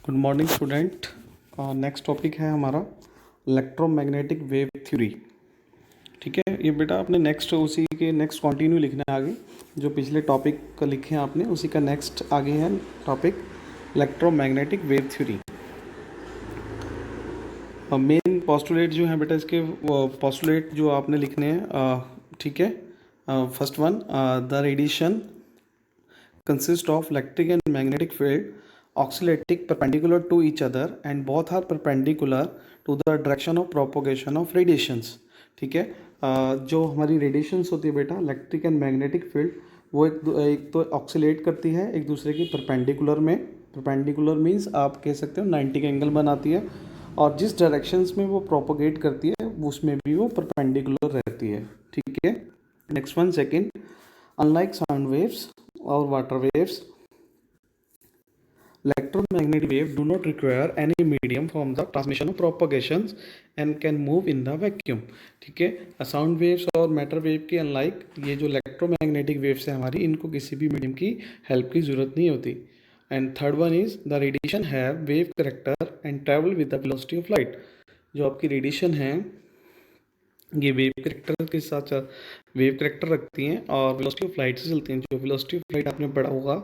Good morning student. Next topic है हमारा electromagnetic wave theory. ठीक है, ये बेटा आपने नेक्स्ट उसी के नेक्स्ट कंटिन्यू लिखना है आगे। जो पिछले टॉपिक का लिखे हैं आपने उसी का नेक्स्ट आगे है topic electromagnetic wave theory. Main postulate जो है बेटा इसके पोस्टुलेट जो आपने लिखने हैं, ठीक है। First one, the radiation consist of electric and magnetic field oscillating perpendicular to each other and both are perpendicular to the direction of propagation of radiations। ठीक है, जो हमारी रेडिएशंस होती है बेटा इलेक्ट्रिक एंड मैग्नेटिक फील्ड वो एक तो ऑक्सीलेट करती है एक दूसरे की परपेंडिकुलर में। परपेंडिकुलर मीन्स आप कह सकते हो 90 का एंगल बनाती है, और जिस डायरेक्शंस में वो प्रोपोगेट करती है उसमें भी वो परपेंडिकुलर रहती है। ठीक है, next one second, unlike sound waves or water waves, electromagnetic waves do not require any medium from the transmission or propagations and can move in the vacuum। ठीक है, साउंड वेव्स और मैटर वेव के unlike ये जो electromagnetic waves है हमारी, इनको किसी भी मीडियम की हेल्प की जरूरत नहीं होती। And third one is the radiation have wave character and travel with the velocity of light. जो आपकी रेडिएशन है ये वेव करेक्टर के साथ वेव करेक्टर रखती हैं और वेलोसिटी ऑफ लाइट से चलती हैं। जो वेलोसिटी ऑफ लाइट आपने पढ़ा होगा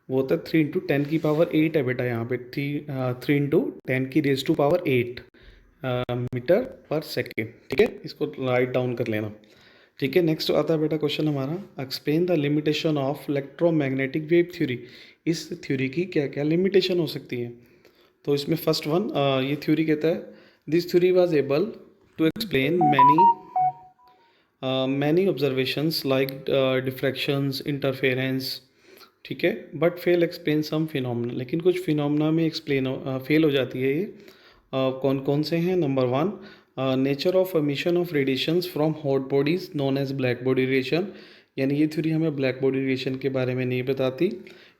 वो होता है 3 × 10⁸ है बेटा। यहाँ पे 3 × 10⁸ मीटर पर सेकेंड। ठीक है, इसको राइट डाउन कर लेना। ठीक है, नेक्स्ट आता है बेटा क्वेश्चन हमारा, explain the limitation of electromagnetic wave theory. इस थ्योरी की क्या क्या लिमिटेशन हो सकती है। तो इसमें फर्स्ट वन, ये थ्योरी कहता है this theory was able to explain many observations like diffractions, interference। ठीक है, but fail explain some phenomena. लेकिन कुछ फिनोमिना में फेल हो जाती है ये। कौन कौन से हैं। Number one, nature of emission of radiations from hot bodies known as black body radiation. यानी ये थ्योरी हमें ब्लैक बॉडी रेडिएशन के बारे में नहीं बताती।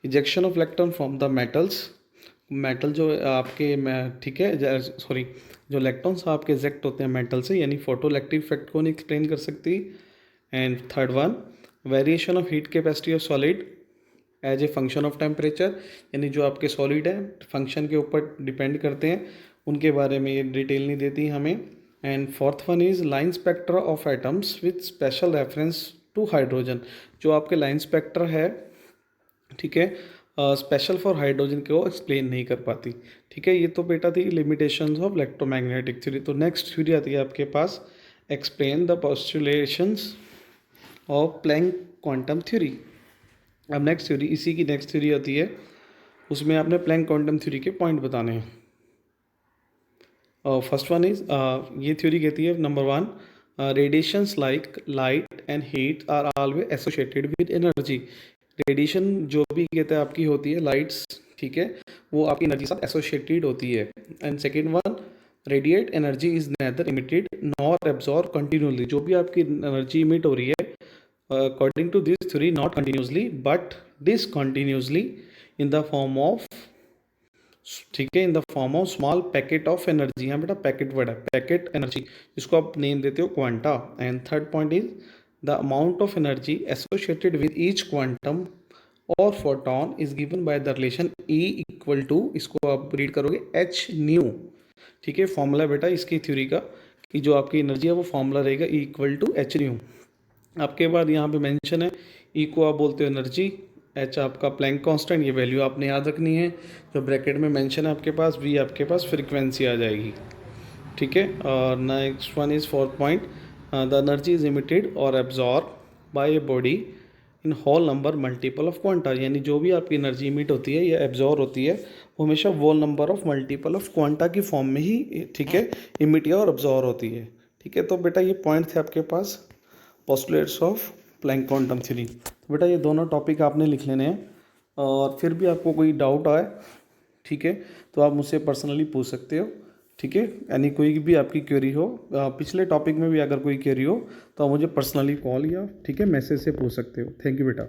Ejection of electron from the metals, metal जो आपके ठीक है सॉरी जो इलेक्ट्रॉन्स आपके इजेक्ट होते हैं मेटल से, यानी फोटो इलेक्ट्रिक इफेक्ट को नहीं एक्सप्लेन कर सकती। And third one, variation of heat capacity of solid as a function of temperature. यानी जो आपके सॉलिड है फंक्शन के ऊपर डिपेंड करते हैं, उनके बारे में ये डिटेल नहीं देती हमें। And fourth one is line spectra of atoms with special reference to hydrogen. जो आपके लाइन स्पेक्ट्रा है, ठीक है, स्पेशल फॉर हाइड्रोजन को एक्सप्लेन नहीं कर पाती। ठीक है, ये तो बेटा थी लिमिटेशंस ऑफ इलेक्ट्रोमैग्नेटिक थ्योरी। तो नेक्स्ट थ्योरी आती है आपके पास, explain the postulations of Planck quantum theory. अब नेक्स्ट थ्योरी, इसी की नेक्स्ट थ्योरी आती है, उसमें आपने प्लैंक क्वांटम थ्योरी के पॉइंट बताने हैं। फर्स्ट वन इज, ये थ्योरी कहती है number one, radiations like light and heat are always associated with energy. Radiation जो भी कहते हैं आपकी होती है लाइट्स, ठीक है, वो आपकी एनर्जी के साथ एसोसिएटेड होती है। And second one, radiate energy is neither emitted nor absorb continuously. जो भी आपकी एनर्जी इमिट हो रही है according to this theory not continuously but discontinuously in the form of, ठीक है, in the form of small packet of energy. यहाँ बेटा पैकेट वर्ड है, पैकेट एनर्जी, जिसको आप नेम देते हो quanta. And third point is the amount of energy associated with each quantum और photon is given by the relation E equal to, इसको आप रीड करोगे H न्यू। ठीक है, फॉर्मूला बेटा इसकी थ्योरी का कि जो आपकी एनर्जी है वो फॉर्मूला रहेगा E equal to H nu. आपके बाद यहाँ पे मेंशन है E को आप बोलते हो एनर्जी, H आपका प्लैंक कांस्टेंट, ये वैल्यू आपने याद रखनी है। जो ब्रैकेट में मेंशन है आपके पास, V आपके पास फ्रीक्वेंसी आ जाएगी। ठीक है, और next one is fourth point, the energy is emitted और absorb by a body in whole number multiple of quanta. यानी जो भी आपकी एनर्जी इमिट होती है या एब्जॉर्ब होती है वो हमेशा whole number of multiple of quanta की फॉर्म में ही, ठीक है, इमिट या और एब्जॉर्ब होती है। ठीक है, तो बेटा ये पॉइंट थे आपके पास postulates of Planck quantum theory. तो बेटा ये दोनों टॉपिक आपने लिख लेने हैं, और फिर भी आपको कोई डाउट आए, ठीक है, तो आप मुझसे पर्सनली पूछ सकते हो। ठीक है, यानी कोई भी आपकी क्वेरी हो, पिछले टॉपिक में भी अगर कोई क्वेरी हो तो आप मुझे पर्सनली कॉल या, ठीक है, मैसेज से पूछ सकते हो। थैंक यू बेटा।